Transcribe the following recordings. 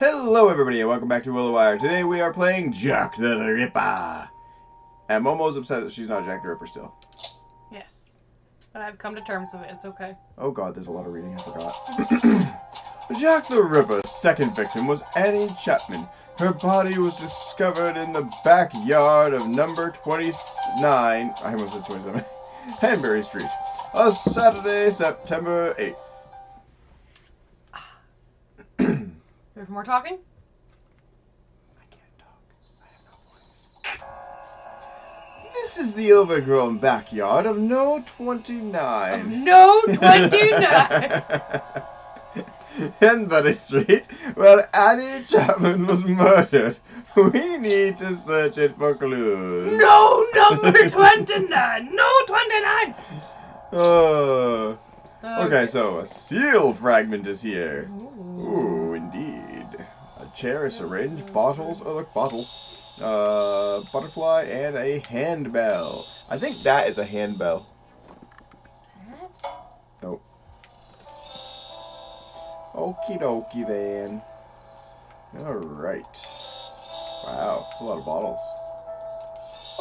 Hello everybody and welcome back to Willowier. Today we are playing Jack the Ripper. And Momo's upset that she's not Jack the Ripper still. Yes. But I've come to terms with it. It's okay. Oh god, there's a lot of reading, I forgot. Jack the Ripper's second victim was Annie Chapman. Her body was discovered in the backyard of number 29, I almost said 27, Hanbury Street, on Saturday, September 8th. There's more talking? I can't talk. I have no voice. This is the overgrown backyard of No 29. Of No 29! Hanbury Street, where Annie Chapman was murdered. We need to search it for clues. No number 29! No 29! Okay, so a seal fragment is here. Ooh, indeed. A chair, a syringe, bottles. Oh, look, bottle. Butterfly, and a handbell. I think that is a handbell. Nope. Okie dokie then. Alright. Wow, a lot of bottles.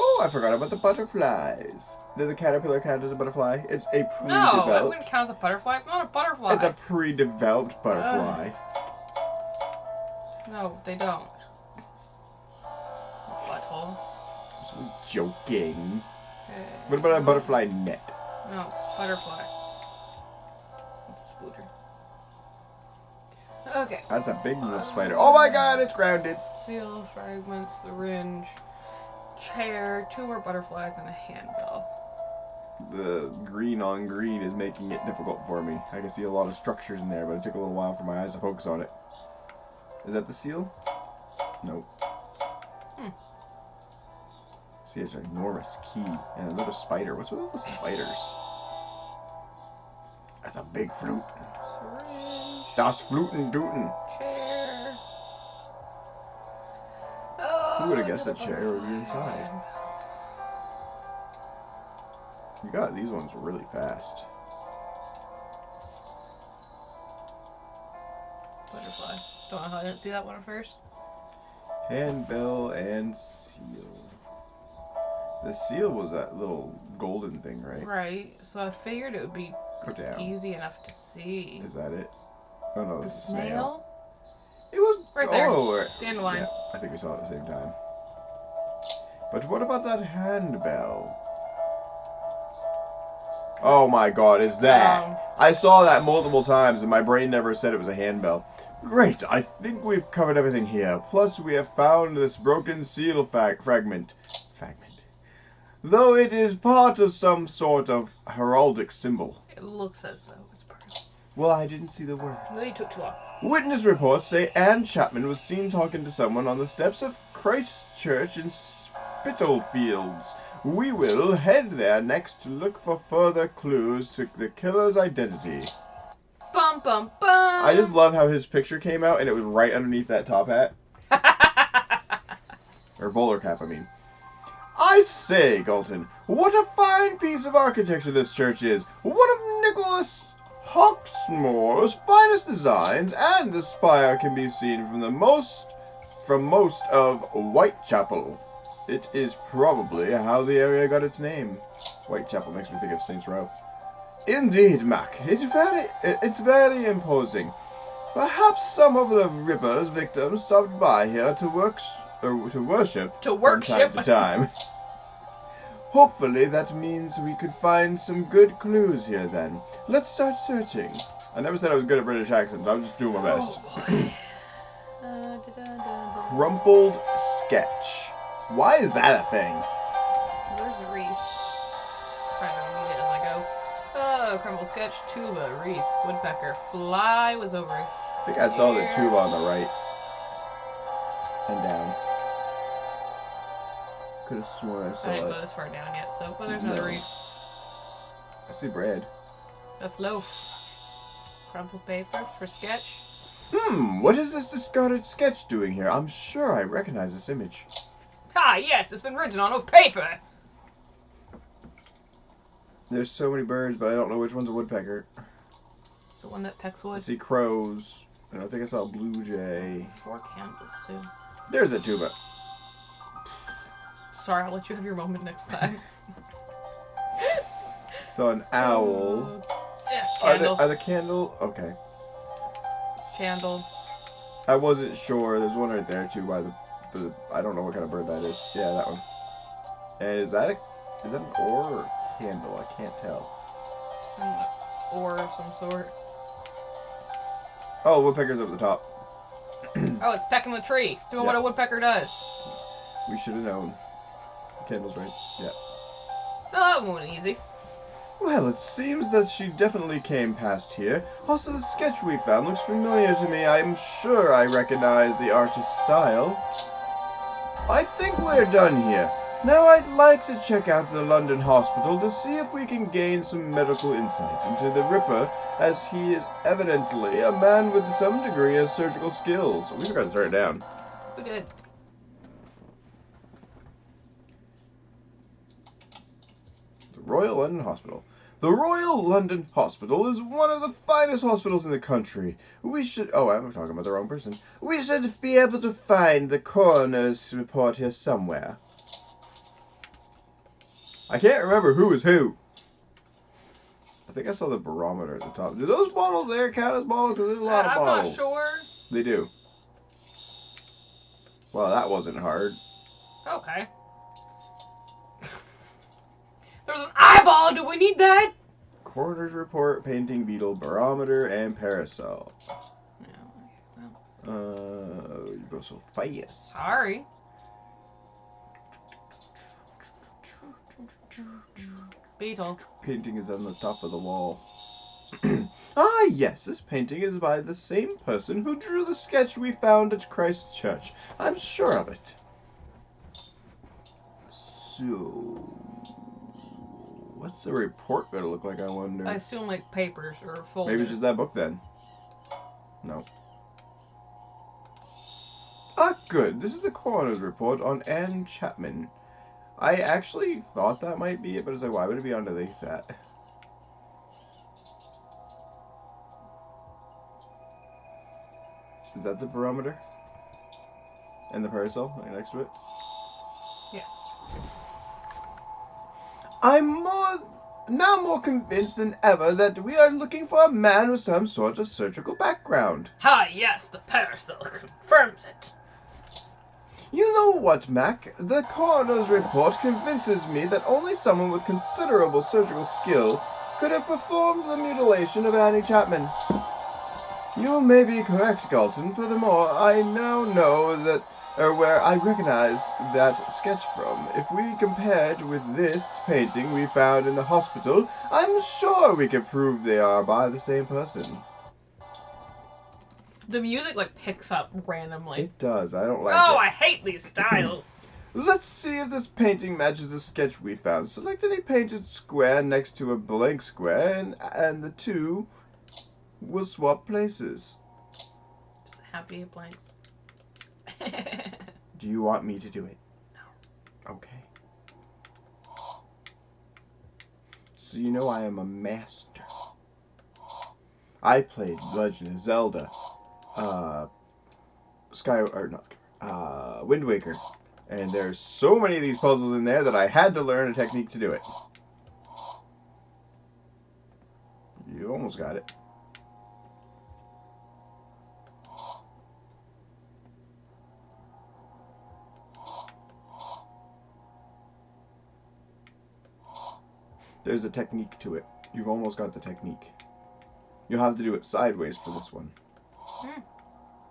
Oh, I forgot about the butterflies. Does a caterpillar count as a butterfly? It's a pre-developed... No, that wouldn't count as a butterfly. It's not a butterfly. It's a pre-developed butterfly. No, they don't. Butthole. I'm joking. What about a butterfly net? No, butterfly. It's a spooter. Okay. That's a big wolf spider. Oh my god, it's grounded. Seal fragments, syringe, chair, 2 more butterflies, and a handbell. The green on green is making it difficult for me. I can see a lot of structures in there, but it took a little while for my eyes to focus on it. Is that the seal? Nope. See, it's an enormous key and another spider. What's with all the spiders? That's a big flute. Syringe. Das Fluten Duten. Chair. Who would have guessed that chair would be inside? You got these ones really fast. Butterfly. Don't know how I didn't see that one at first. Handbell and seal. The seal was that little golden thing, right? Right. So I figured it would be Go down. easy enough to see. Is that it? Oh no, The this is a snail. snail? It was Right there. Oh, Dandelion. yeah, I think we saw it at the same time. But what about that handbell? Oh my god, is that? I saw that multiple times and my brain never said it was a handbell. Great, I think we've covered everything here. Plus we have found this broken seal fragment. Though it is part of some sort of heraldic symbol. It looks as though it's part. Well, I didn't see the word. Well, you took too long. Witness reports say Anne Chapman was seen talking to someone on the steps of Christ Church in Spitalfields. We will head there next to look for further clues to the killer's identity. Bum bum bum! I just love how his picture came out and it was right underneath that top hat. Or bowler cap, I mean. I say, Galton, what a fine piece of architecture this church is. One of Nicholas Hawksmoor's finest designs, and the spire can be seen from most of Whitechapel. It is probably how the area got its name. Whitechapel makes me think of Saints Row. Indeed, Mac. It's very imposing. Perhaps some of the Ripper's victims stopped by here to worship from time to time. Hopefully that means we could find some good clues here then. Let's start searching. I never said I was good at British accents. I was just doing my best. Crumpled sketch. Why is that a thing? Where's the wreath? Trying to read it as I go. Oh, crumble sketch, tuba, wreath, woodpecker, fly was over. I think I saw the tuba on the right. And down. Could have sworn I saw I didn't it. go this far down yet, so well, there's another wreath. I see bread. That's loaf. Crumpled paper for sketch. What is this discarded sketch doing here? I'm sure I recognize this image. Ah, yes, it's been written on paper. There's so many birds, but I don't know which one's a woodpecker. The one that pecks I wood. see crows. I don't think I saw a blue jay. 4 candles, too. There's a tuba. Sorry, I'll let you have your moment next time. Saw an owl. Yes, candle. Are the candle? Okay. Candle. I wasn't sure. There's one right there too by the I don't know what kind of bird that is. Yeah, that one. And is that an oar or a candle? I can't tell. Some ore of some sort. Oh, woodpecker's up at the top. Oh, it's pecking the tree. It's doing what a woodpecker does. We should have known. The candle's right. Yeah. Oh, that one was easy. Well, it seems that she definitely came past here. Also, the sketch we found looks familiar to me. I'm sure I recognize the artist's style. I think we're done here. Now I'd like to check out the London hospital to see if we can gain some medical insight into the Ripper, as he is evidently a man with some degree of surgical skills. We forgot to turn it down. We did. The Royal London Hospital. The Royal London Hospital is one of the finest hospitals in the country. We should... Oh, I'm talking about the wrong person. We should be able to find the coroner's report here somewhere. I can't remember who is who. I think I saw the barometer at the top. Do those bottles there count as bottles? Because there's a lot of bottles. I'm not sure. They do. Well, that wasn't hard. Okay. There's an eyeball! Do we need that? Coroner's report, painting beetle, barometer, and parasol. You go so fast. Sorry. Beetle. Painting is on the top of the wall. Ah, yes, this painting is by the same person who drew the sketch we found at Christ Church. I'm sure of it. So, what's the report going to look like, I wonder? I assume like papers or folders. Maybe it's just that book then. No. Ah, good. This is the coroner's report on Anne Chapman. I actually thought that might be it, but it's like, why would it be underneath that? Is that the barometer? And the parasol right next to it? Yeah. I'm now more convinced than ever that we are looking for a man with some sort of surgical background. Ah, yes, the parasol confirms it. You know what, Mac? The coroner's report convinces me that only someone with considerable surgical skill could have performed the mutilation of Annie Chapman. You may be correct, Galton. Furthermore, I now know that where I recognize that sketch from. If we compared with this painting we found in the hospital, I'm sure we could prove they are by the same person. The music like picks up randomly. It does. I don't like it. Oh, I hate these styles. Let's see if this painting matches the sketch we found. Select any painted square next to a blank square, and the two will swap places. Just happy blanks. Do you want me to do it? No. Okay. So you know I am a master. I played Legend of Zelda, Wind Waker, and there's so many of these puzzles in there that I had to learn a technique to do it. You almost got it. There's a technique to it. You've almost got the technique. You'll have to do it sideways for this one.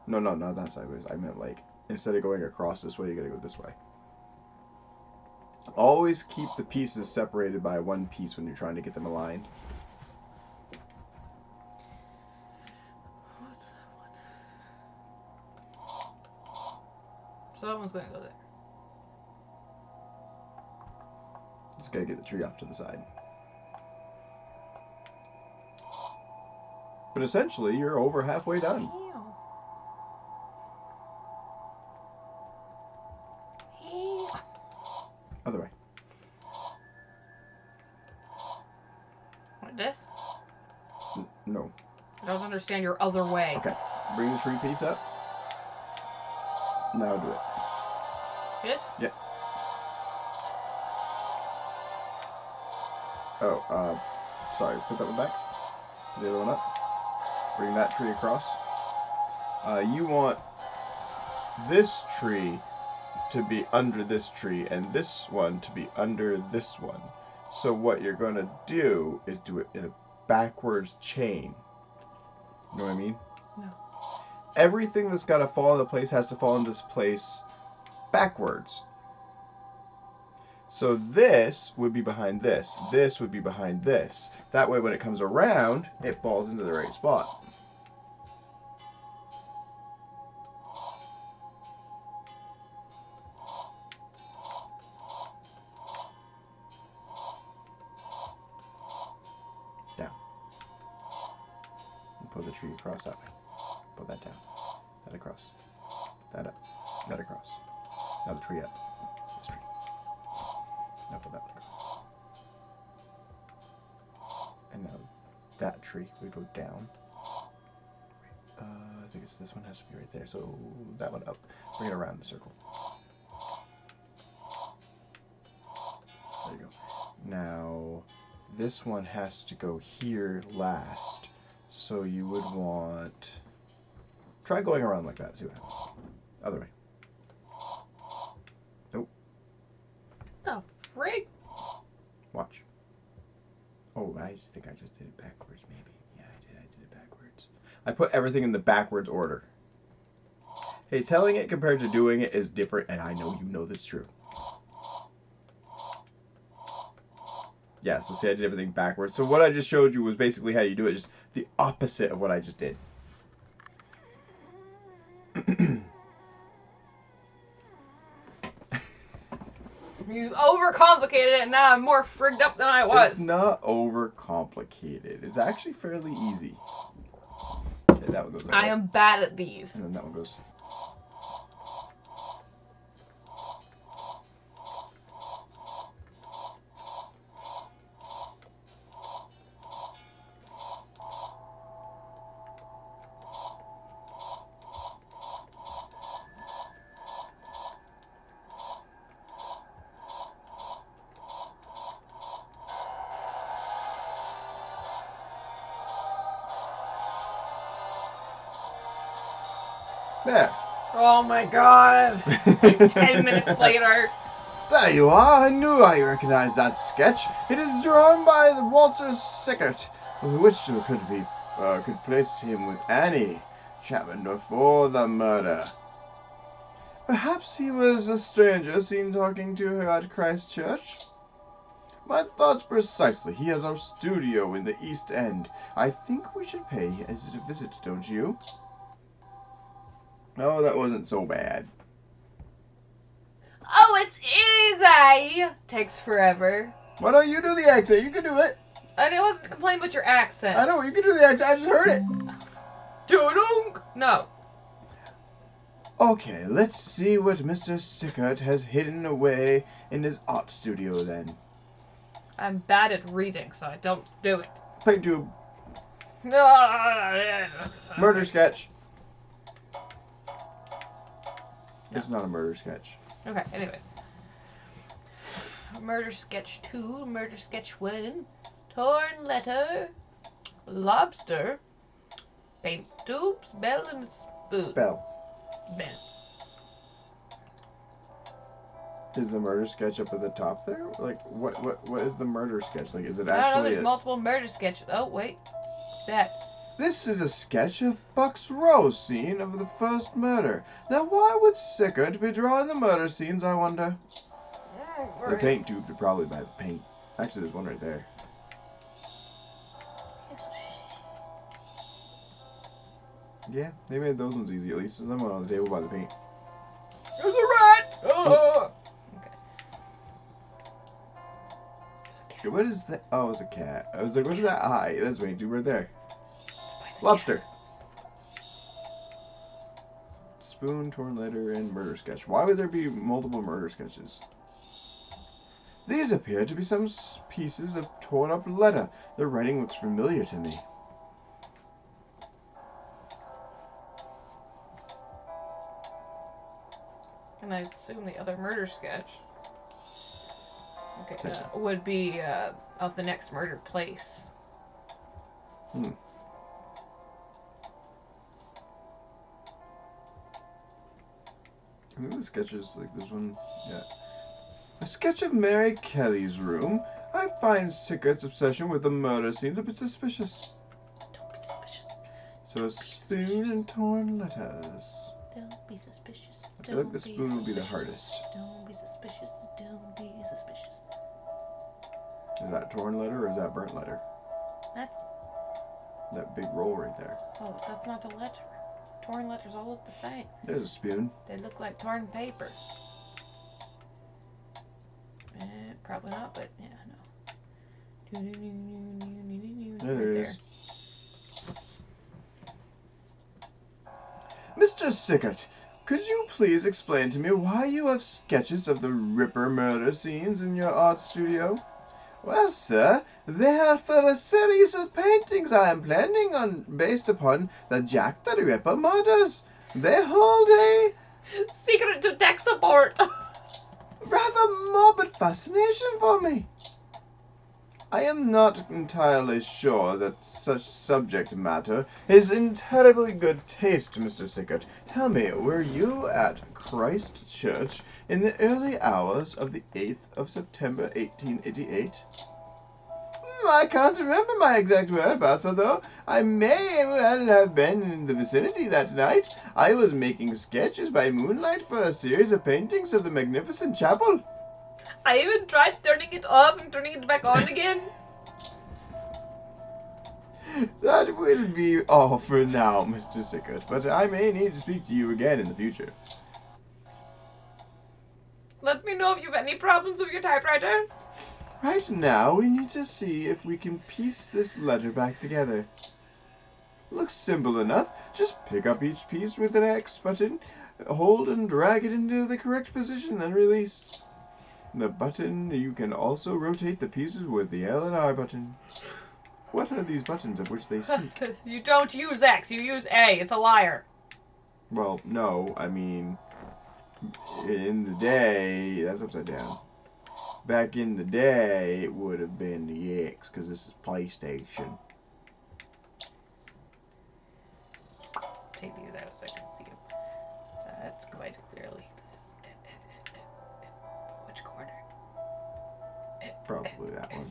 No, not that sideways. I meant like, instead of going across this way, you gotta go this way. Always keep the pieces separated by one piece when you're trying to get them aligned. What's that one? So that one's gonna go there. Just gotta get the tree off to the side. But essentially, you're over halfway done. Other way. Like this? No. I don't understand your other way. Okay. Bring the tree piece up. Now do it. This? Yep. Oh, sorry. Put that one back. Put the other one up. Bring that tree across. You want this tree to be under this tree and this one to be under this one. So what you're going to do is do it in a backwards chain. You know what I mean? No. Everything that's got to fall into place has to fall into place backwards. So this would be behind this. This would be behind this. That way when it comes around, it falls into the right spot. Down. And pull the tree across that way. Pull that down. That across. That up. That across. Now the tree up. This tree. Now pull that one across. And now that tree would go down. I think this one has to be right there. So that one up. Bring it around in a circle. There you go. Now this one has to go here last. So you would want... Try going around like that. See what happens. Other way. Nope. The frig? Watch. Oh, I just think I just did it backwards, maybe. Yeah, I did it backwards. I put everything in the backwards order. Hey, telling it compared to doing it is different, and I know you know that's true. Yeah, so see, I did everything backwards. So what I just showed you was basically how you do it, just the opposite of what I just did. You overcomplicated it, and now I'm more frigged up than I was. It's not overcomplicated. It's actually fairly easy. Okay, that one goes that way. I am bad at these. And then that one goes... There. Oh my god. Like 10 minutes later. There you are. I knew I recognized that sketch. It is drawn by the Walter Sickert, which could place him with Annie Chapman before the murder. Perhaps he was a stranger seen talking to her at Christ Church. My thoughts precisely. He has a studio in the East End. I think we should pay it a visit, don't you? Oh, that wasn't so bad. Oh, it's easy! Takes forever. Why don't you do the accent? You can do it. And it wasn't complaining about your accent. I know, you can do the accent. I just heard it. Doo-doo! No. Okay, let's see what Mr. Sickert has hidden away in his art studio then. I'm bad at reading, so I don't do it. Paint tube. Murder sketch. No. It's not a murder sketch. Okay, anyways. Murder sketch 2, murder sketch 1, torn letter, lobster, paint tubes, bell and spoon. Bell. Bell. Is the murder sketch up at the top there? Like, what is the murder sketch? Like, is it I don't know, actually there's multiple murder sketches. Oh, wait. That. This is a sketch of Buck's Row scene of the first murder. Now, why would Sickert be drawing the murder scenes, I wonder? The paint tube would probably buy the paint. Actually, there's one right there. Yeah, they made those ones easy at least. There's someone on the table by the paint. There's a rat! Oh! Okay. What is that? Oh, it's a cat. I was like, what is that eye? That's paint tube right there. Lobster. Spoon, torn letter, and murder sketch. Why would there be multiple murder sketches? These appear to be some pieces of torn up letter. The writing looks familiar to me. and I assume the other murder sketch would be of the next murdered place. I think the sketches, like this one, yeah. A sketch of Mary Kelly's room. I find Sickert's obsession with the murder scenes a bit suspicious. Don't be suspicious. So a spoon and torn letters. Don't be suspicious. I feel like the spoon would be the hardest. Don't be suspicious. Don't be suspicious. Is that torn letter or is that burnt letter? That's... That big roll right there. Oh, that's not a letter. Torn letters all look the same. There's a spoon. They look like torn paper. Probably not, but yeah, no. There it is. Mr. Sickert, could you please explain to me why you have sketches of the Ripper murder scenes in your art studio? Well, sir, they are for a series of paintings I am planning on based upon the Jack the Ripper murders. They hold a secret to tech support. rather morbid fascination for me. I am not entirely sure that such subject matter is in terribly good taste, Mr. Sickert. Tell me, were you at Christ Church in the early hours of the 8th of September, 1888? I can't remember my exact whereabouts, although I may well have been in the vicinity that night. I was making sketches by moonlight for a series of paintings of the magnificent chapel. I even tried turning it off and turning it back on again. That will be all for now, Mr. Sickert, but I may need to speak to you again in the future. Let me know if you have any problems with your typewriter. Right now, we need to see if we can piece this letter back together. Looks simple enough. Just pick up each piece with an X button, hold and drag it into the correct position, and release. The button, you can also rotate the pieces with the L and R button. What are these buttons of which they speak? You don't use X, you use A. It's a liar. Well, no, I mean, in the day, that's upside down. Back in the day, it would have been the X, because this is PlayStation. Take these out so I can see them. That's quite clearly. Which corner? Probably that one.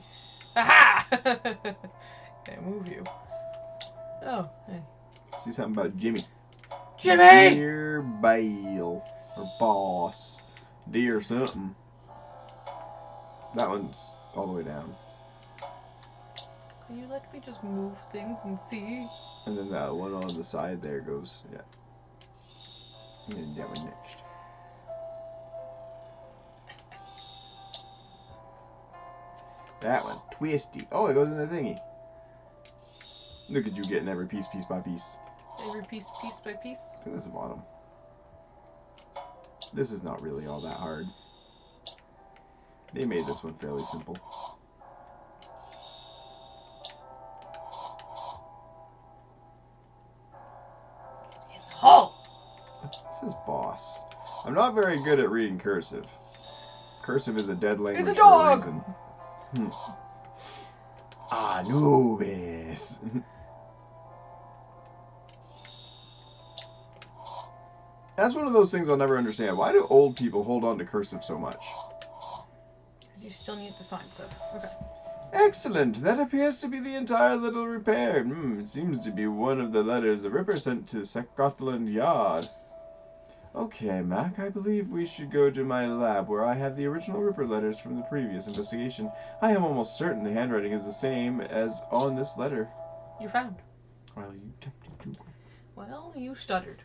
Aha! Can't move you. Oh, hey. See something about Jimmy. Jimmy! Dear Bale. Or Boss. Dear something. That one's all the way down. Can you let me just move things and see? And then that one on the side there goes, yeah. And then that one next. That one. Twisty. Oh, it goes in the thingy. Look at you getting every piece by piece. Every piece by piece? That's the bottom. This is not really all that hard. They made this one fairly simple. Oh! This is boss. I'm not very good at reading cursive. Cursive is a dead language It's a dog! for a reason. Anubis. That's one of those things I'll never understand. Why do old people hold on to cursive so much? You still need the sign stuff. Okay. Excellent. That appears to be the entire little repair. It seems to be one of the letters the Ripper sent to Scotland Yard. Okay, Mac, I believe we should go to my lab where I have the original Ripper letters from the previous investigation. I am almost certain the handwriting is the same as on this letter. You found. Well, you tempted to. Well, you stuttered.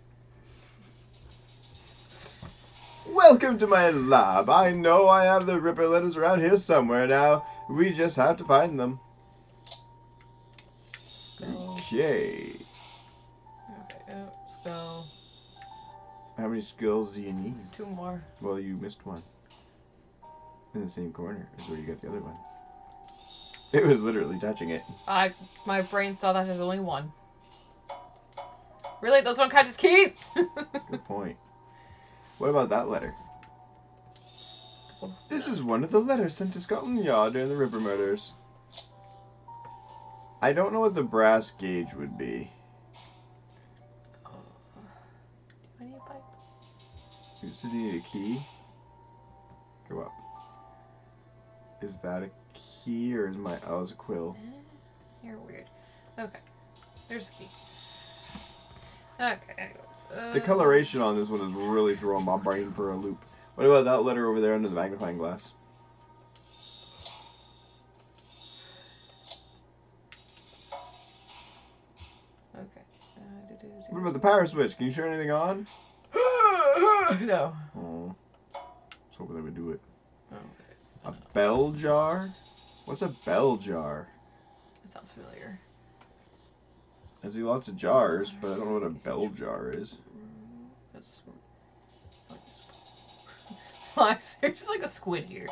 Welcome to my lab. I know I have the Ripper letters around here somewhere now. We just have to find them. Okay. Okay, so... How many skills do you need? 2 more. Well, you missed one. In the same corner is where you got the other one. It was literally touching it. My brain saw that as only 1. Really? Those don't count as keys? Good point. What about that letter? This is one of the letters sent to Scotland Yard during the Ripper murders. I don't know what the brass gauge would be. Do I need a pipe? Does it need a key? Go up. Is that a key or is my... Oh, it's a quill. You're weird. Okay. There's a key. Okay, anyways. The coloration on this one is really throwing my brain for a loop. What about that letter over there under the magnifying glass? Okay. What about the power switch? Can you show anything on? No. Oh. I was hoping they would do it. Okay. A bell jar? What's a bell jar? That sounds familiar. I see lots of jars, but I don't know what a bell jar is. That's a squid. Why is there just like a squid here?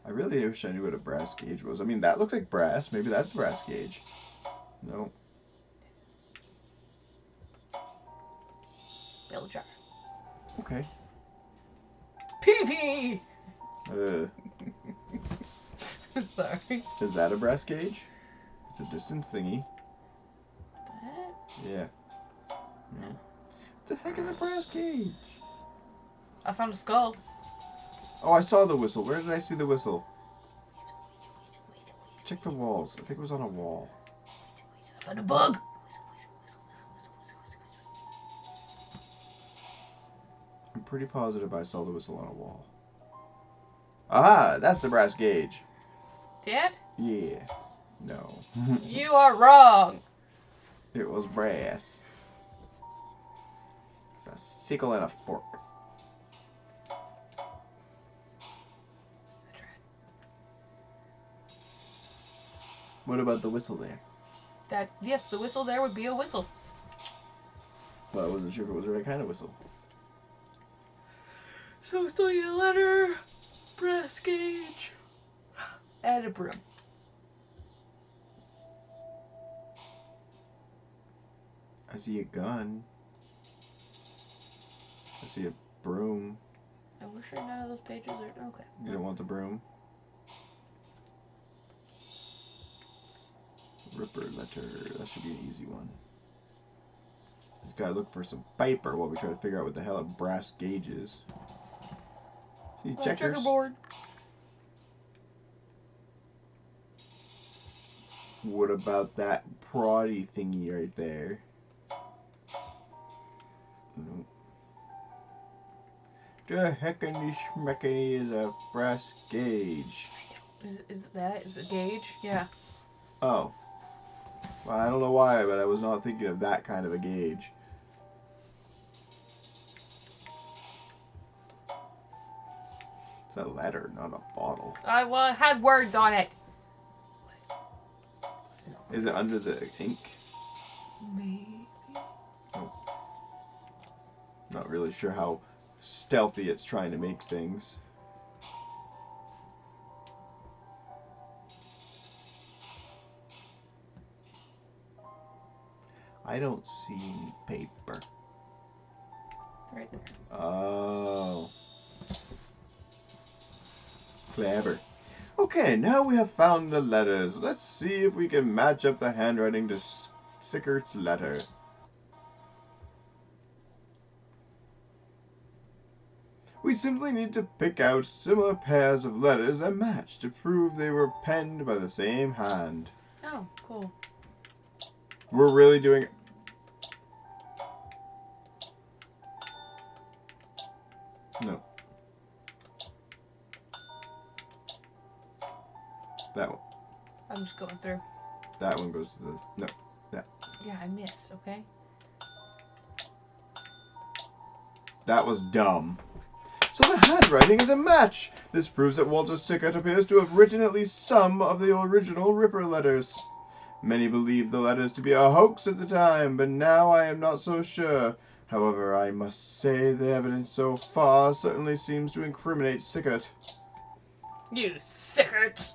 I really wish I knew what a brass gauge was. I mean, that looks like brass. Maybe that's a brass gauge. No. Bell jar. Okay. Pee-pee! I'm sorry. Is that a brass gauge? It's a distance thingy. What? Yeah. No. What the heck is a brass gauge? I found a skull. Oh, I saw the whistle. Where did I see the whistle? Check the walls. I think it was on a wall. I found a bug. I'm pretty positive I saw the whistle on a wall. Ah, that's the brass gauge. Dad? Yeah. No. You are wrong. It was brass. It's a sickle and a fork. I tried. What about the whistle there? Yes, the whistle there would be a whistle. Well, I wasn't sure if it was the right kind of whistle. So we still need a letter, brass gauge, and a broom. I see a gun. I see a broom. And we're sure none of those pages are... Okay. You don't want the broom? Ripper letter. That should be an easy one. Just gotta look for some paper while we try to figure out what the hell a brass gauge is. See, checkers? Checkerboard. What about that proddy thingy right there? Nope. The heckany schmeckany is a brass gauge. Is that? Is it gauge? Yeah. Oh. Well, I don't know why, but I was not thinking of that kind of a gauge. It's a letter, not a bottle. I had words on it. Is it under the ink? Maybe. Nope. Not really sure how stealthy it's trying to make things. I don't see any paper. Right there. Oh. Clever. Okay, now we have found the letters. Let's see if we can match up the handwriting to Sickert's letter. We simply need to pick out similar pairs of letters and match to prove they were penned by the same hand. Oh, cool. We're really doing it. No. That one. I'm just going through. That one goes to this. No. That. Yeah, I missed, okay? That was dumb. So the handwriting is a match. This proves that Walter Sickert appears to have written at least some of the original Ripper letters. Many believed the letters to be a hoax at the time, but now I am not so sure. However, I must say the evidence so far certainly seems to incriminate Sickert. You Sickert!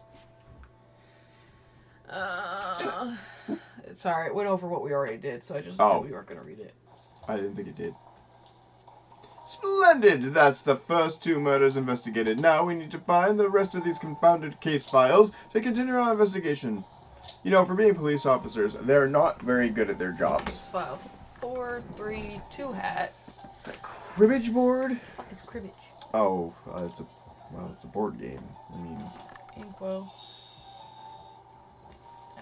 Sorry, it went over what we already did, so I just said we weren't going to read it. I didn't think it did. Splendid! That's the first 2 murders investigated. Now we need to find the rest of these confounded case files to continue our investigation. You know, for being police officers, they're not very good at their jobs. Case file 4, 3, 2 hats. A cribbage board? What is cribbage? Oh, it's a board game. I mean, Inkwell.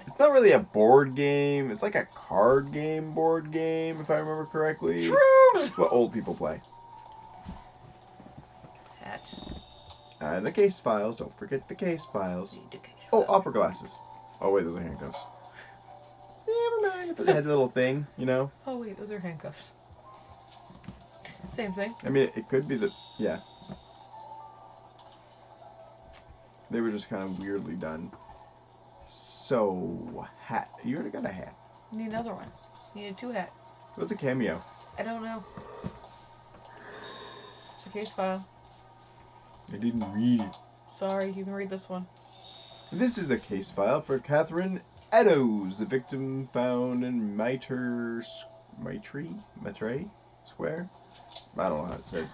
it's not really a board game. It's like a card game, board game, if I remember correctly. Shrooms! It's what old people play. Hat. And the case files. Don't forget the case files. Need a case Oh, file. opera glasses. Oh, wait, those are handcuffs. Never mind. I thought they had the little thing, you know? Oh wait, those are handcuffs. Same thing. I mean, it could be that, yeah. They were just kind of weirdly done. So, hat. You already got a hat. You need another one. You needed 2 hats. What's a cameo? I don't know. It's a case file. I didn't read it. Sorry, you can read this one. This is the case file for Catherine Eddowes, the victim found in Maitre Square? I don't know how to say it.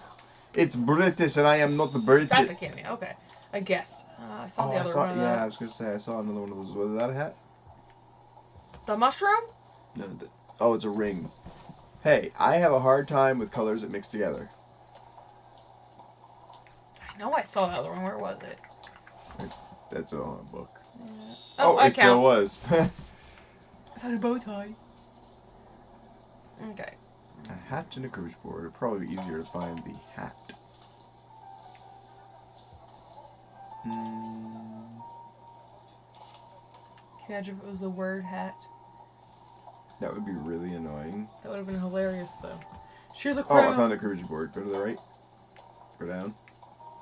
It's British and I am not the British. That's a cameo. Okay. I guessed. I saw the other one. Of yeah, that. I was going to say, I saw another one of those. Was that a hat? The mushroom? No. Oh, it's a ring. Hey, I have a hard time with colors that mix together. I know I saw the other one. Where was it? That's on a book. Yeah. Oh, it it still was. I found a bow tie. Okay. A hat and a cribbage board. It'd probably be easier to find the hat. Imagine if it was the word hat. That would be really annoying. That would have been hilarious, though. She's a Oh, crown. I found the cribbage board. Go to the right. Go down.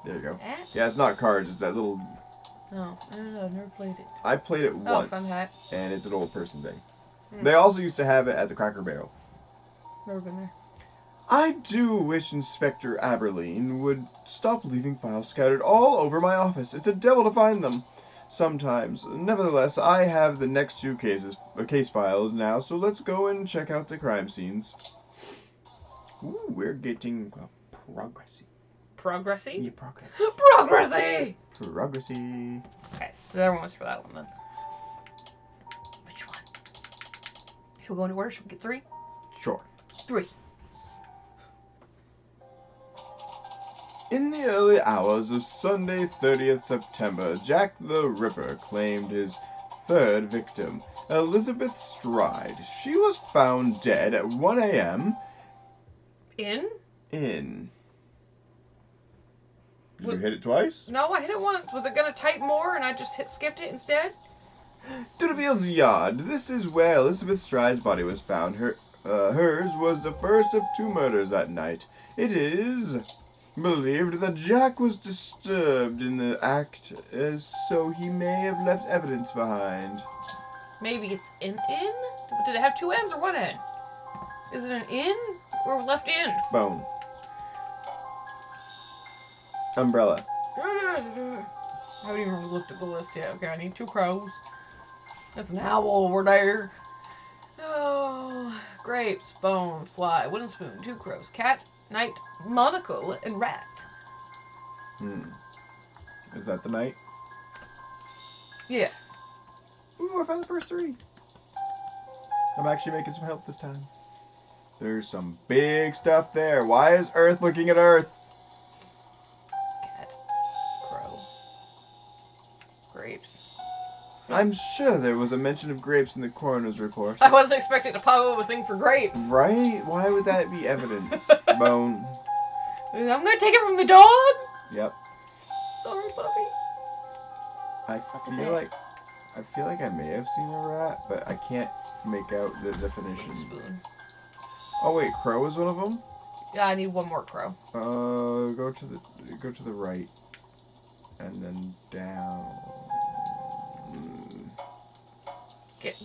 There you go. Hat? Yeah, it's not cards. It's that little... No, I've never played it. I played it Oh, once. fun hat. And it's an old person thing. Hmm. They also used to have it at the Cracker Barrel. Never been there. I do wish Inspector Aberline would stop leaving files scattered all over my office. It's a devil to find them. Sometimes. Nevertheless, I have the next 2 case files now, so let's go and check out the crime scenes. Ooh, we're getting progressy. Progressy? Yeah, progress. Progressy! Progressy. Okay, so everyone was for that one then. Which one? Should we go in order? Should we get 3? Sure. 3. In the early hours of Sunday, 30th September, Jack the Ripper claimed his 3rd victim, Elizabeth Stride. She was found dead at 1 a.m. In? Did What? you hit it twice? No, I hit it once. Was it gonna type more and I just skipped it instead? Durfield's yard. This is where Elizabeth Stride's body was found. Hers was the first of 2 murders that night. It is believed that Jack was disturbed in the act, so he may have left evidence behind. Maybe it's an in? Did it have 2 ends or 1 end? Is it an in or left in? Bone. Umbrella. I haven't even looked at the list yet. Okay, I need 2 crows. That's an owl over there. Oh, grapes, bone, fly, wooden spoon, 2 crows, cat, knight, monocle, and rat. Is that the night? Yes. Ooh, I found the first 3. I'm actually making some help this time. There's some big stuff there. Why is Earth looking at Earth? Cat, crow, grapes. I'm sure there was a mention of grapes in the coroner's report. I wasn't expecting to pop up a thing for grapes. Right? Why would that be evidence? Bone. I'm gonna take it from the dog. Yep. Sorry, puppy. I feel like I may have seen a rat, but I can't make out the definition. Spoon. Oh wait, crow is one of them? Yeah, I need 1 more crow. Go to the right. And then down.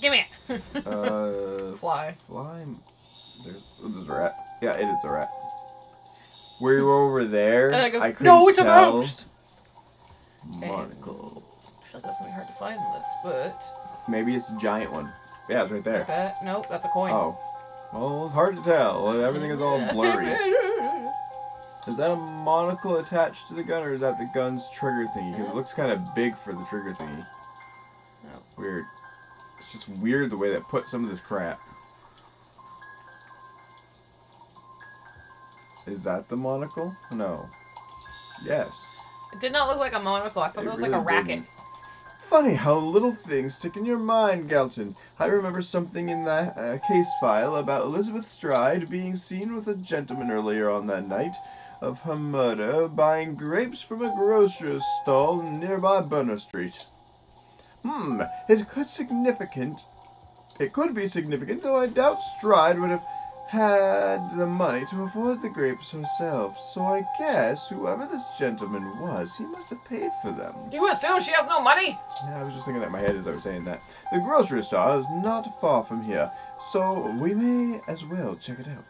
Give me it. Fly. Fly. There's a rat. Yeah, it is a rat. Were you over there? And I go, couldn't no, it's a tell. mouse. Monocle. I feel like that's gonna be hard to find in this, but Maybe it's a giant one. Yeah, it's right there. like that. Nope, that's a coin. Oh. Well, it's hard to tell. Everything is all blurry. Is that a monocle attached to the gun, or is that the gun's trigger thingy? Because it looks kind of big for the trigger thingy. No. Weird. It's just weird the way they put some of this crap. Is that the monocle? No. Yes. It did not look like a monocle. I thought it was like a racket. Didn't. Funny how little things stick in your mind, Galton. I remember something in the case file about Elizabeth Stride being seen with a gentleman earlier on that night of her murder, buying grapes from a grocer's stall in nearby Burner Street. It could be significant, though I doubt Stride would have had the money to afford the grapes herself. So I guess whoever this gentleman was, he must have paid for them. You assume she has no money? Yeah, I was just thinking that in my head as I was saying that. The grocery store is not far from here, so we may as well check it out.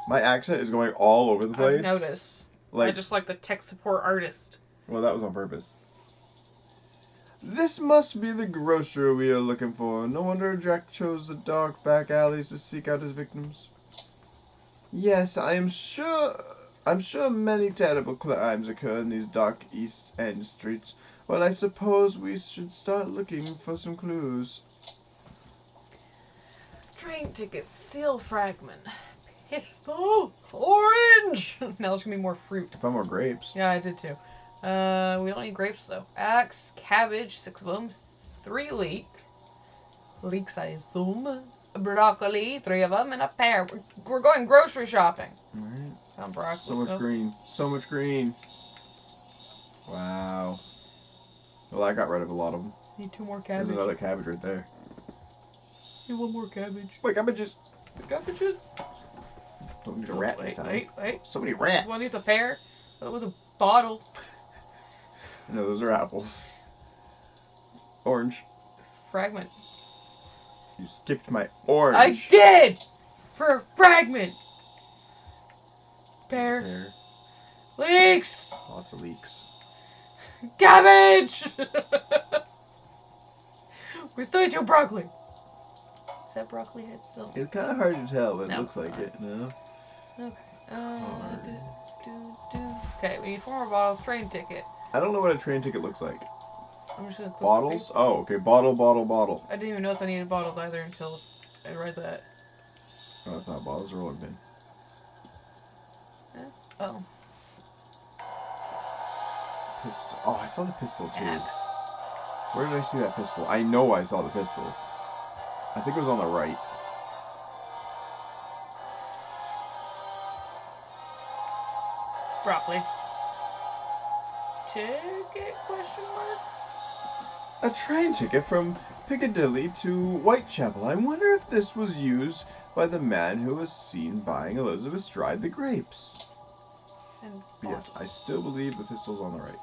My accent is going all over the place. I've noticed. I just like the tech support artist. Well, that was on purpose. This must be the grocer we are looking for. No wonder Jack chose the dark back alleys to seek out his victims. Yes, I'm sure many terrible crimes occur in these dark East End streets. Well, I suppose we should start looking for some clues. Train ticket, seal fragment, pistol, orange. Now there's gonna be more fruit. I found more grapes. Yeah, I did too. We don't need grapes though. Axe, cabbage, 6 of them, 3 leeks, I assume. Broccoli, 3 of them, and a pear. We're going grocery shopping. Alright. Found broccoli. So much green. So much green. Wow. Well, I got rid of a lot of them. Need 2 more cabbage. There's another cabbage right there. Need 1 more cabbage. Wait, cabbages. The cabbages? Don't need a rat this time. Wait. So many rats. One needs a pear. That was a bottle. No, those are apples. Orange. Fragment. You skipped my orange. I did! For a fragment! Pear. Leeks! Lots of leeks. Cabbage! We still need 2 broccoli. Is that broccoli head still? It's kind of hard to tell, but it No, looks like it's it. No? Okay. Okay, we need 4 more bottles. Train ticket. I don't know what a train ticket looks like. I'm just gonna click Bottles? Oh, okay. Bottle. I didn't even notice I needed bottles either until I read that. Oh, that's not a bottle. It's a rolling pin. Oh. Pistol. Oh, I saw the pistol too. Axe. Where did I see that pistol? I know I saw the pistol. I think it was on the right. Broccoli. Ticket? Question mark? A train ticket from Piccadilly to Whitechapel. I wonder if this was used by the man who was seen buying Elizabeth Stride the grapes. And Yes, I still believe the pistol's on the right.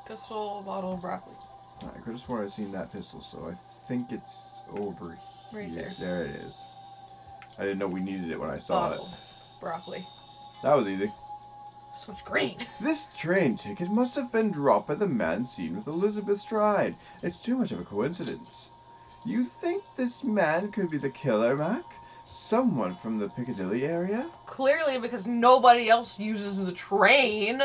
Pistol, bottle, broccoli. I could have sworn I'd seen that pistol, so I think it's over Right here. there. There it is. I didn't know we needed it when I saw Bottle. it. Broccoli. That was easy. So much green. This train ticket must have been dropped by the man seen with Elizabeth Stride. It's too much of a coincidence. You think this man could be the killer, Mac? Someone from the Piccadilly area? Clearly because nobody else uses the train.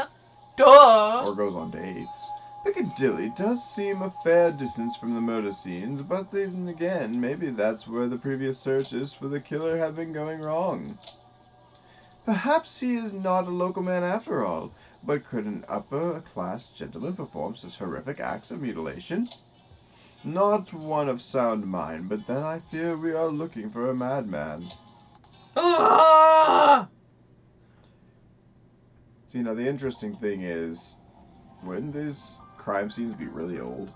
Duh. Or goes on dates. Piccadilly does seem a fair distance from the murder scenes, but then again, maybe that's where the previous searches for the killer have been going wrong. Perhaps he is not a local man after all, but could an upper-class gentleman perform such horrific acts of mutilation? Not one of sound mind, but then I fear we are looking for a madman. Ah! See, now the interesting thing is, wouldn't these crime scenes be really old?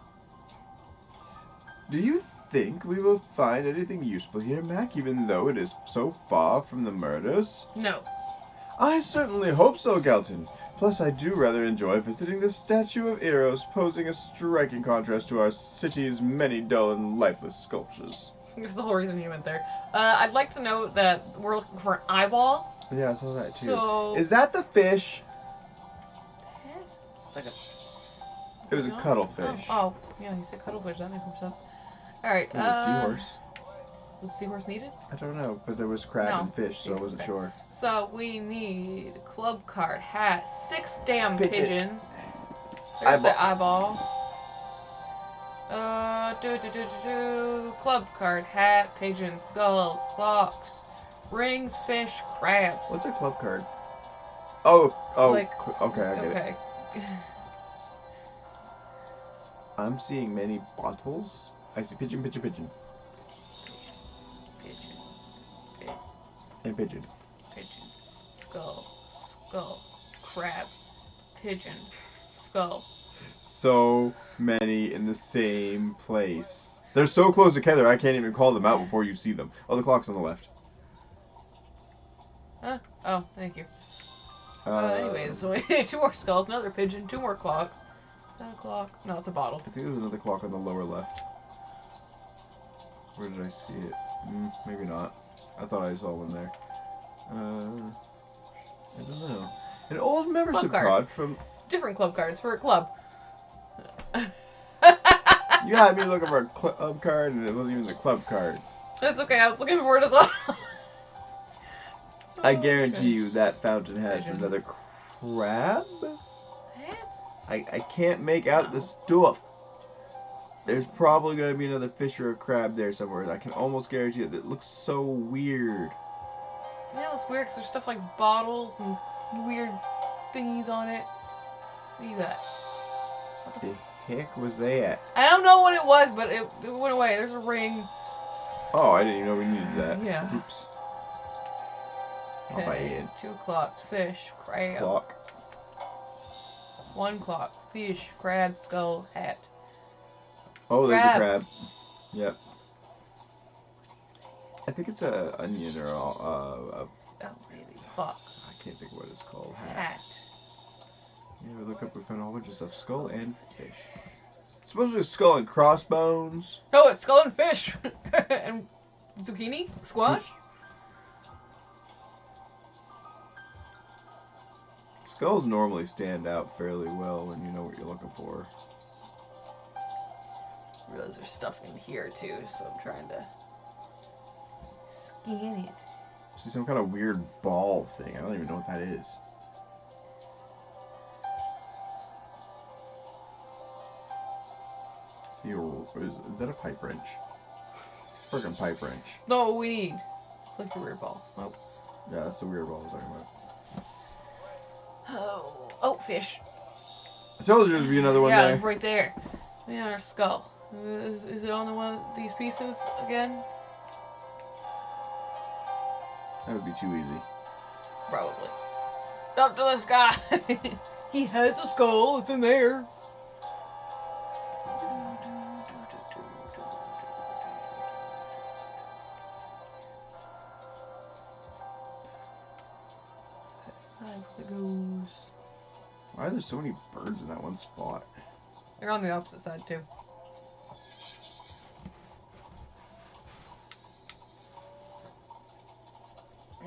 Do you think we will find anything useful here, Mac, even though it is so far from the murders? No. I certainly hope so, Galton. Plus, I do rather enjoy visiting the statue of Eros, posing a striking contrast to our city's many dull and lifeless sculptures. That's the whole reason you went there. I'd like to note that we're looking for an eyeball. Yeah, I saw that too. So... Is that the fish? It's like It was a cuttlefish. Oh, yeah, you said cuttlefish. That makes more sense. Alright, There's a seahorse. Was seahorse needed? I don't know, but there was crab No. and fish, so I wasn't sure. So we need club card, hat, 6 damn Pigeon. pigeons. There's the eyeball. Club card, hat, pigeons, skulls, clocks, rings, fish, crabs. What's a club card? Oh, Like, okay, I get it. okay. I'm seeing many bottles. I see pigeon, pigeon, pigeon. Pigeon. And pigeon. Pigeon. Skull. Crab. Pigeon. Skull. So many in the same place. They're so close together, I can't even call them out before you see them. Oh, the clock's on the left. Huh? Oh, thank you. Anyways, so we need 2 more skulls, another pigeon, 2 more clocks. Is that a clock? No, it's a bottle. I think there's another clock on the lower left. Where did I see it? Maybe not. I thought I saw one there. I don't know. An old membership card from... Different club cards for a club. You had me looking for a club card, and it wasn't even the club card. That's okay, I was looking for it as well. I guarantee you that fountain has another crab? I can't make out the stuff. There's probably going to be another fish or a crab there somewhere. I can almost guarantee it. It looks so weird. Yeah, it looks weird because there's stuff like bottles and weird thingies on it. What do you got? What the heck was that? I don't know what it was, but it went away. There's a ring. Oh, I didn't even know we needed that. Yeah. Oops. Okay, 2 clocks, fish, crab. Clock. 1 clock, fish, crab, skull, hat. Oh, there's a crab. Yep. I think it's a onion or oh, maybe. Clock. I can't think of what it's called. Hat. Yeah, we look up, we found a whole bunch of stuff. Skull and fish. It's supposed to be skull and crossbones. No, it's skull and fish. And zucchini? Squash? Skulls normally stand out fairly well when you know what you're looking for. I realize there's stuff in here too, so I'm trying to scan it. See some kind of weird ball thing. I don't even know what that is. See, is that a pipe wrench? Freaking pipe wrench. No, we need. Click the weird ball. Nope. Yeah, that's the weird ball I was talking about. Oh, fish. I told you there'd be another one there. Yeah, right there. Yeah, our skull. Is it on the one of these pieces again? That would be too easy. Probably. Up to this guy. He has a skull. It's in there. It goes. Why are there so many birds in that one spot? They're on the opposite side too. I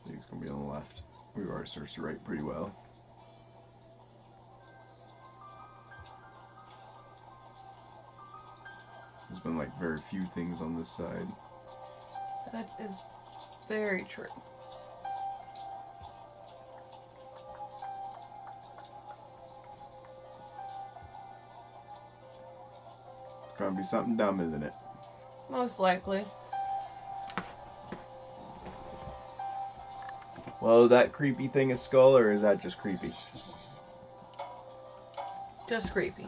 think it's gonna be on the left. We've already searched the right pretty well. There's been like very few things on this side. That is very true. It's gonna be something dumb, isn't it? Most likely. Well, is that creepy thing a skull, or is that just creepy? Just creepy.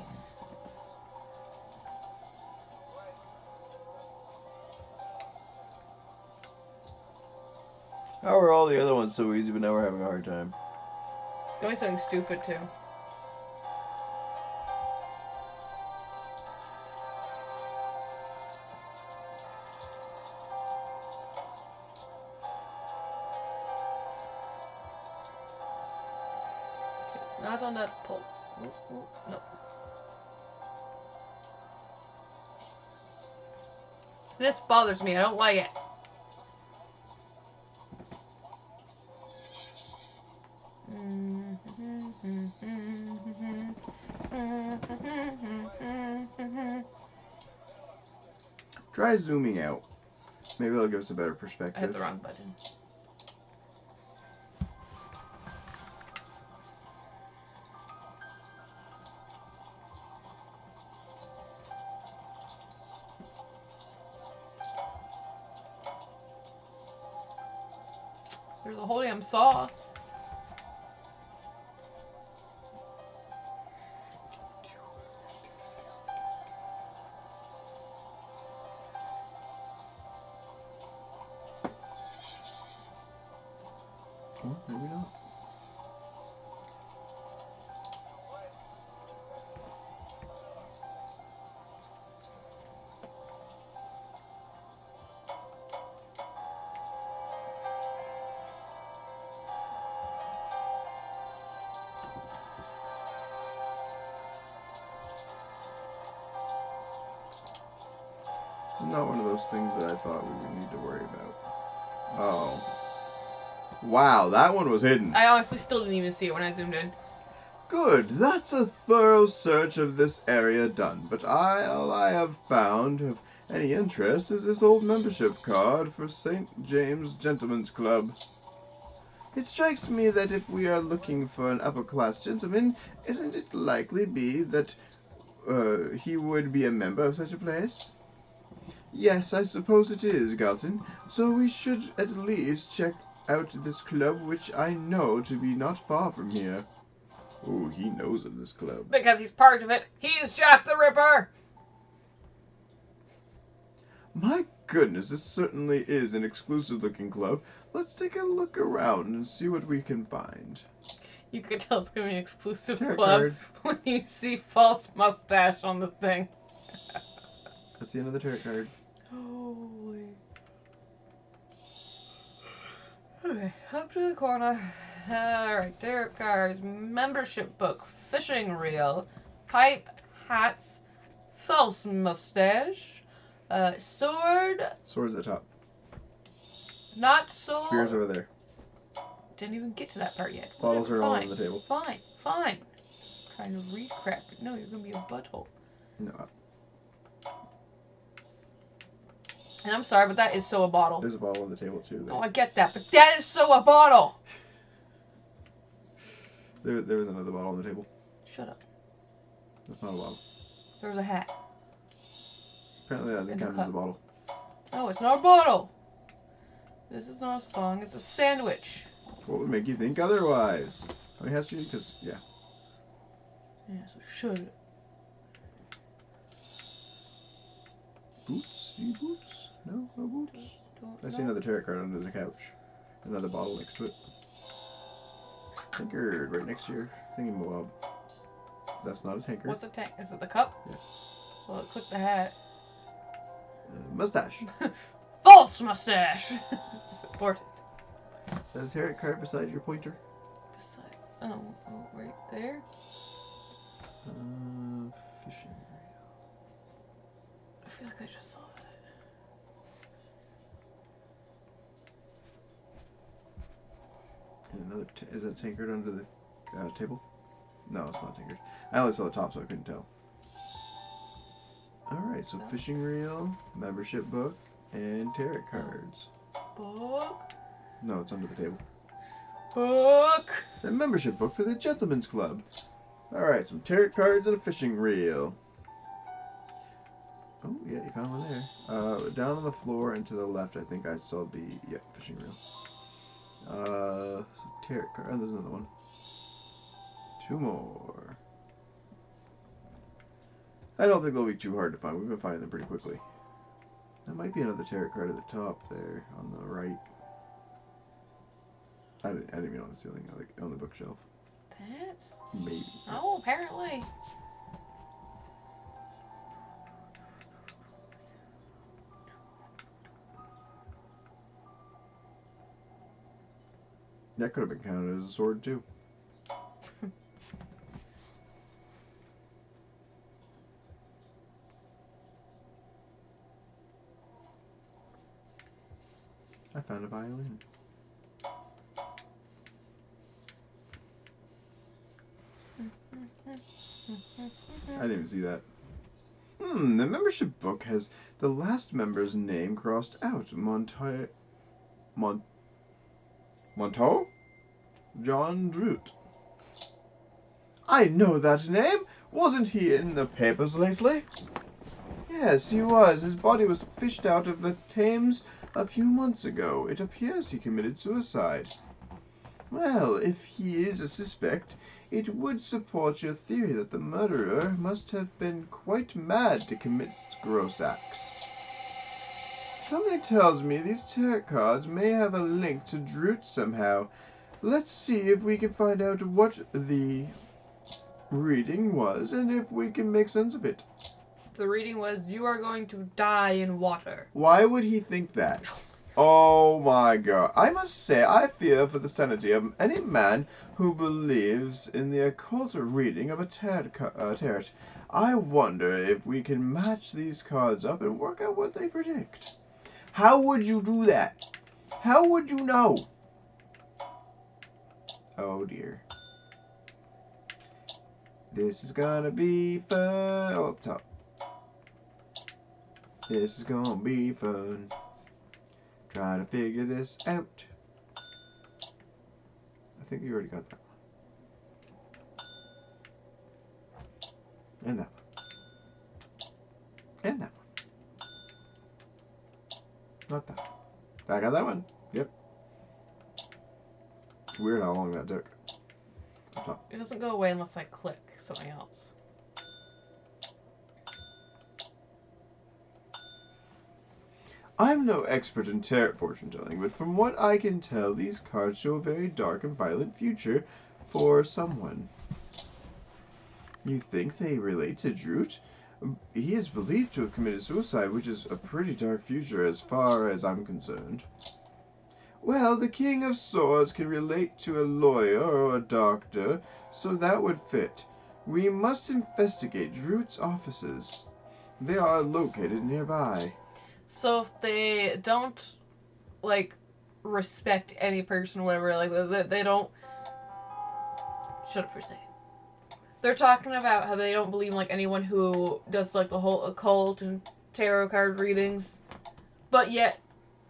How are all the other ones so easy, but now we're having a hard time? It's going to be something stupid too. It's not on that pole. No. This bothers me. I don't like it. Try zooming out. Maybe it'll give us a better I hit perspective. the wrong button. There's a whole damn saw. Well, maybe not. It's not one of those things that I thought we would need to worry about. Oh. Wow, that one was hidden. I honestly still didn't even see it when I zoomed in. Good, that's a thorough search of this area done. But all I have found of any interest is this old membership card for St. James Gentlemen's Club. It strikes me that if we are looking for an upper-class gentleman, isn't it likely be that he would be a member of such a place? Yes, I suppose it is, Galton. So we should at least check out this club, which I know to be not far from here. Oh, he knows of this club. Because he's part of it. He's Jack the Ripper! My goodness, this certainly is an exclusive-looking club. Let's take a look around and see what we can find. You could tell it's going to be an exclusive Tarot club card. when you see false mustache on the thing. Let's see another tarot card. Holy. Okay, up to the corner. Alright, tarot cards, membership book, fishing reel, pipe, hats, false mustache, sword, Swords at the top. not sword. Spears over there. Didn't even get to that part yet. Bottles are all Fine, on the table. Fine. Trying to recrap it. No, you're gonna be a butthole. No, And I'm sorry, but that is so a bottle. there's a bottle on the table too. Oh, I get that, but that is so a bottle. There was another bottle on the table. Shut up. That's not a bottle. There was a hat. Apparently that And doesn't a count as a cup. bottle. No, it's not a bottle. This is not a song. It's a sandwich. What would make you think otherwise? How many hats do you need? Because, yeah. Yeah, so shut it. Boots? Do you boots? No? No boots? Don't I see know. another tarot card under the couch. Another bottle next to it. Tankard right next to your thingy-bob. That's not a tankard. What's a tank? Is it the cup? Yeah. Well, it clicked the hat. Mustache. False mustache! Support it. Is that a tarot card beside your pointer? Beside. Oh, right there. Fishing. I feel like I just saw that. And another. Is that a tankard under the table? No, it's not a tankard. I only saw the top, so I couldn't tell. Alright, so fishing reel, membership book, and tarot cards. Book. No, it's under the table. Book. A membership book for the Gentlemen's Club. Alright, some tarot cards and a fishing reel. Oh, yeah, you found one there. Down on the floor and to the left, I think I saw the, fishing reel. Some tarot card. Oh, there's another one. Two more. I don't think they'll be too hard to find. We've been finding them pretty quickly. There might be another tarot card at the top there, on the right. I didn't mean on the ceiling, like on the bookshelf. That? Maybe. Oh, apparently. That could have been counted as a sword too. I found a violin. I didn't even see that. The membership book has the last member's name crossed out. Monteau? John Droot. I know that name. Wasn't he in the papers lately? Yes, he was. His body was fished out of the Thames a few months ago. It appears he committed suicide. Well, if he is a suspect, it would support your theory that the murderer must have been quite mad to commit gross acts. Something tells me these tarot cards may have a link to Droot somehow. Let's see if we can find out what the reading was and if we can make sense of it. The reading was, you are going to die in water. Why would he think that? Oh my god. I must say, I fear for the sanity of any man who believes in the occult reading of a tarot. I wonder if we can match these cards up and work out what they predict. How would you do that? How would you know? Oh dear. This is gonna be fun. Oh, up top. This is gonna be fun. Trying to figure this out. I think you already got that one. And that one. And that one. Not that one. I got that one. Yep. Weird how long that took. Up top. It doesn't go away unless I click something else. I'm no expert in tarot fortune telling, but from what I can tell, these cards show a very dark and violent future for someone. You think they relate to Droot? He is believed to have committed suicide, which is a pretty dark future as far as I'm concerned. Well, the King of Swords can relate to a lawyer or a doctor, so that would fit. We must investigate Droot's offices. They are located nearby. So if they don't, like, respect any person or whatever, like, they don't... Shut up for a second. They're talking about how they don't believe in, like, anyone who does, like, the whole occult and tarot card readings. But yet,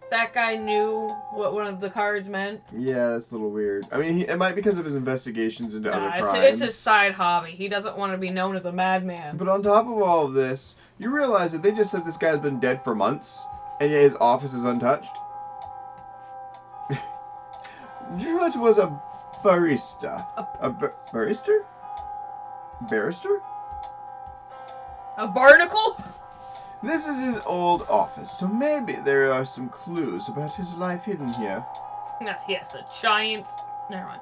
that guy knew what one of the cards meant. Yeah, that's a little weird. I mean, it might be because of his investigations into other crimes. It's his side hobby. He doesn't want to be known as a madman. But on top of all of this, you realize that they just said this guy's been dead for months, and yet his office is untouched? Druid was a barista. Barrister? Barrister? A barnacle? This is his old office, so maybe there are some clues about his life hidden here. Yes, a giant... Never mind.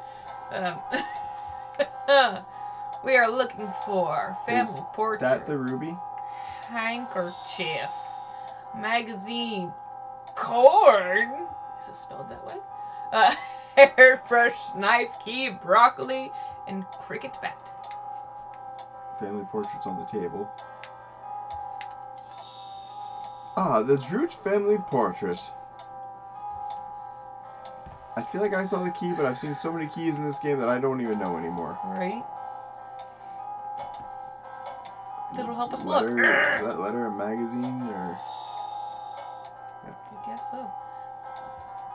We are looking for family portrait. That the ruby? Handkerchief. Magazine. Corn? Is it spelled that way? Hairbrush, knife, key, broccoli, and cricket bat. Family portraits on the table. Ah, the Droot family portrait. I feel like I saw the key, but I've seen so many keys in this game that I don't even know anymore. Right? That'll help us Letter, look. Is that letter a magazine or? I guess so.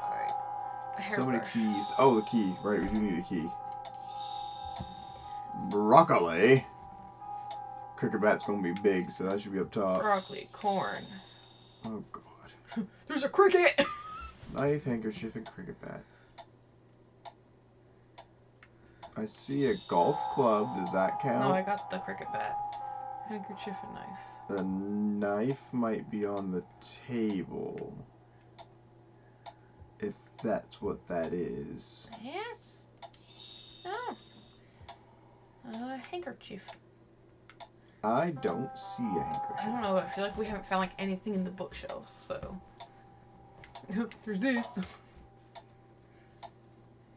Alright. So many keys. Oh, the key. Right, we do need a key. Broccoli. Cricket bat's gonna be big, so that should be up top. Broccoli, corn. Oh god. There's a cricket! Knife, handkerchief, and cricket bat. I see a golf club. Does that count? No, I got the cricket bat. Handkerchief and knife. The knife might be on the table. If that's what that is. Yes? Oh. Handkerchief. I don't see a handkerchief. I don't know, I feel like we haven't found like anything in the bookshelves, so. There's this.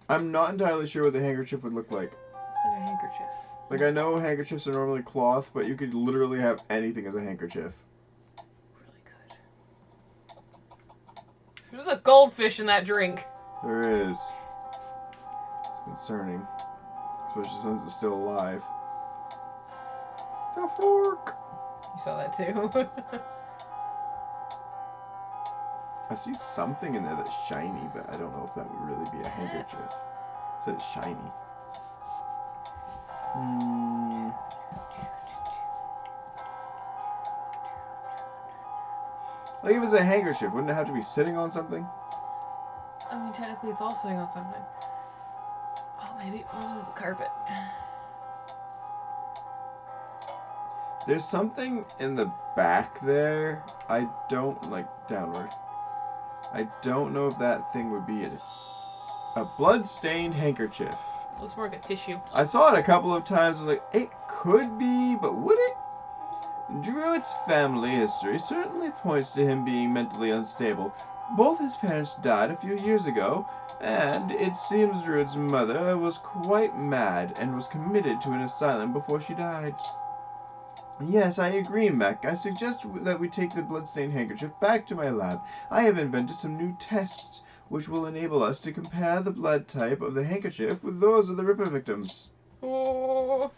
I'm not entirely sure what the handkerchief would look like. Like a handkerchief. Like, I know handkerchiefs are normally cloth, but you could literally have anything as a handkerchief. Really good. There's a goldfish in that drink. There is. It's concerning. Especially since it's still alive. The fork! You saw that too. I see something in there that's shiny, but I don't know if that would really be a handkerchief. It said it's shiny. Like if it was a handkerchief, wouldn't it have to be sitting on something? I mean, technically it's all sitting on something. Oh, maybe it was on the carpet. There's something in the back there. I don't, like, downward. I don't know if that thing would be it. A blood-stained handkerchief. Looks more like a tissue. I saw it a couple of times. I was like, it could be, but would it? Druid's family history certainly points to him being mentally unstable. Both his parents died a few years ago, and it seems Druid's mother was quite mad and was committed to an asylum before she died. Yes, I agree, Mech. I suggest that we take the bloodstained handkerchief back to my lab. I have invented some new tests which will enable us to compare the blood type of the handkerchief with those of the Ripper victims. Oh.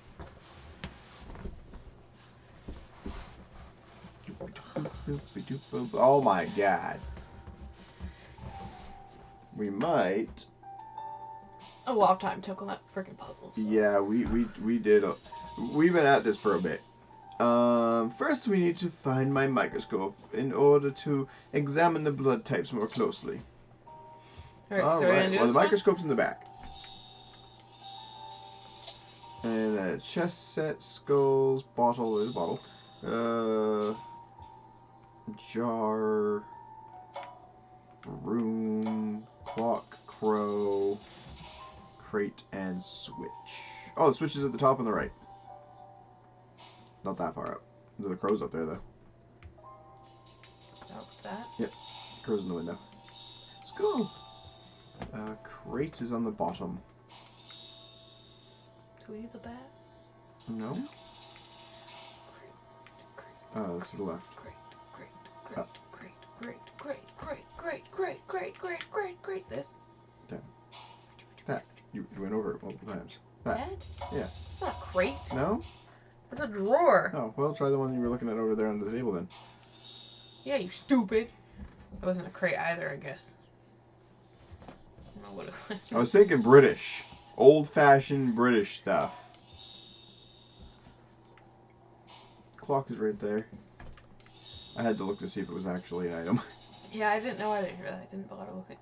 Oh my god. We might. A lot of time took on that freaking puzzle. So. Yeah, we did. We've been at this for a bit. First we need to find my microscope in order to examine the blood types more closely. Alright, so well, the one? microscope's in the back. And a chest set, skulls, bottle, there's a bottle. Jar, room, clock, crow, crate, and switch. Oh, the switch is at the top on the right. Not that far up. The crow's up there, though. Oh, that? Yep. Crow's in the window. Let's go. Crate is on the bottom. Do we need the bat? No? Oh, to the left. Great. This? That. You went over it multiple times. That? Yeah. It's not a crate. No? It's a drawer. Oh, well, try the one you were looking at over there on the table then. Yeah, you stupid. It wasn't a crate either, I guess. I don't know what it was. I was thinking British. Old-fashioned British stuff. Clock is right there. I had to look to see if it was actually an item. Yeah, I didn't know either. I didn't bother looking.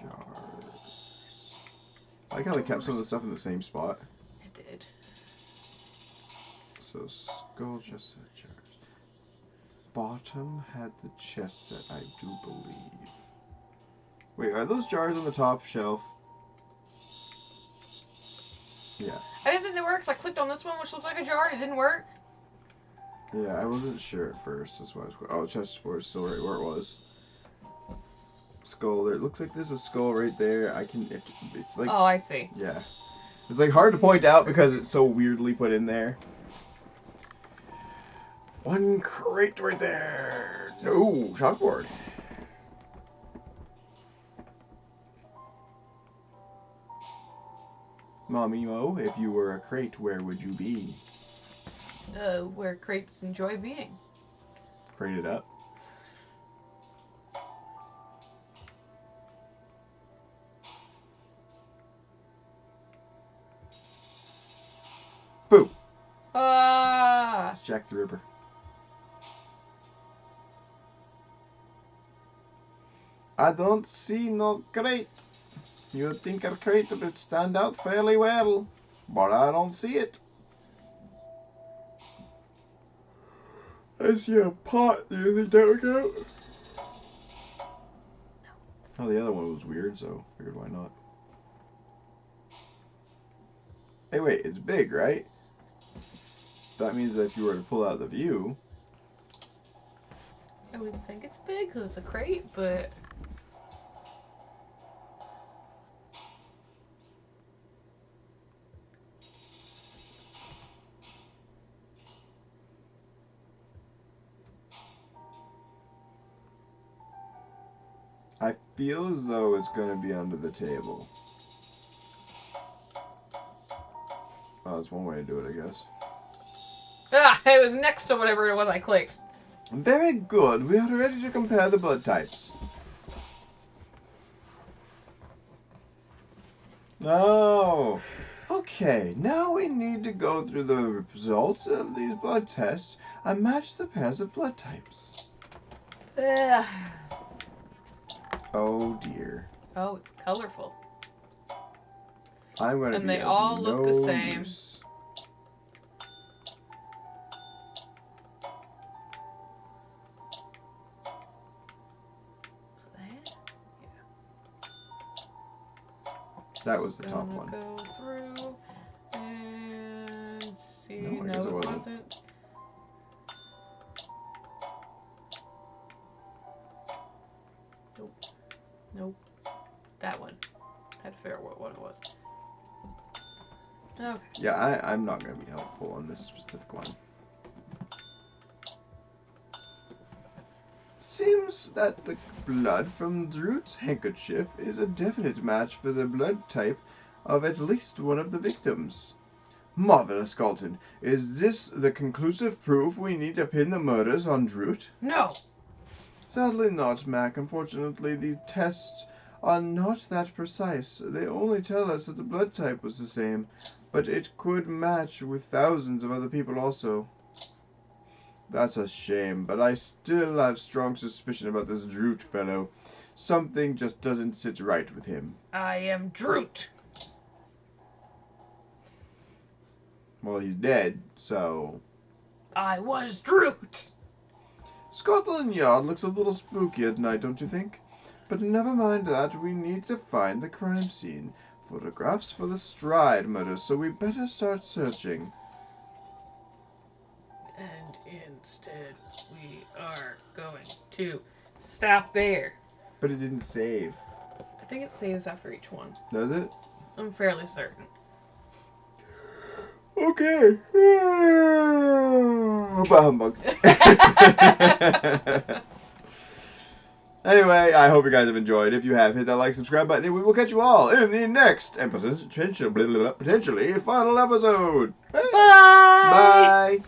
Jars. I like how they kept some of the stuff in the same spot. It did. So, skull, chest set, jars. Bottom had the chest set, I do believe. Wait, are those jars on the top shelf? Yeah. I didn't think they worked, so I clicked on this one, which looks like a jar, and it didn't work. Yeah, I wasn't sure at first. That's why I was. Oh, chest support is still right where it was. Skull. There. It looks like there's a skull right there. I can. It's like. Oh, I see. Yeah. It's like hard to point out because it's so weirdly put in there. One crate right there. No chalkboard. Mommy Mo, if you were a crate, where would you be? Where crates enjoy being. Crated up. Boo! Ah! It's Jack the Ripper. I don't see no crate. You'd think a crate would stand out fairly well, but I don't see it. I see a pot. Do you think that would count? No. Oh, the other one was weird, so I figured why not. Hey, wait, it's big, right? That means that if you were to pull out the view... I would think it's big because it's a crate, but... I feel as though it's going to be under the table. Oh, that's one way to do it, I guess. Ah, it was next to whatever it was I clicked. Very good. We are ready to compare the blood types. Oh. Okay, now we need to go through the results of these blood tests and match the pairs of blood types. Ugh. Oh dear. Oh, it's colorful. I'm gonna And be they of all look the no same. use. That was the top one. Go through and see. No, I No, guess it it wasn't. wasn't. Nope. Nope. That one. Had to figure out what one it was. Okay. Yeah, I'm not going to be helpful on this specific one. Seems that the blood from Droot's handkerchief is a definite match for the blood type of at least one of the victims. Marvelous, Galton. Is this the conclusive proof we need to pin the murders on Droot? No. Sadly not, Mac. Unfortunately, the tests are not that precise. They only tell us that the blood type was the same, but it could match with thousands of other people also. That's a shame, but I still have strong suspicion about this Droot fellow. Something just doesn't sit right with him. I am Droot. Well, he's dead, so... I was Droot. Scotland Yard looks a little spooky at night, don't you think? But never mind that, we need to find the crime scene. Photographs for the Stride murder, so we better start searching. And instead, we are going to stop there. But it didn't save. I think it saves after each one. Does it? I'm fairly certain. Okay. Bah humbug. Anyway, I hope you guys have enjoyed. If you have, hit that like, subscribe button, and we will catch you all in the next episode, potentially final episode. Hey. Bye! Bye.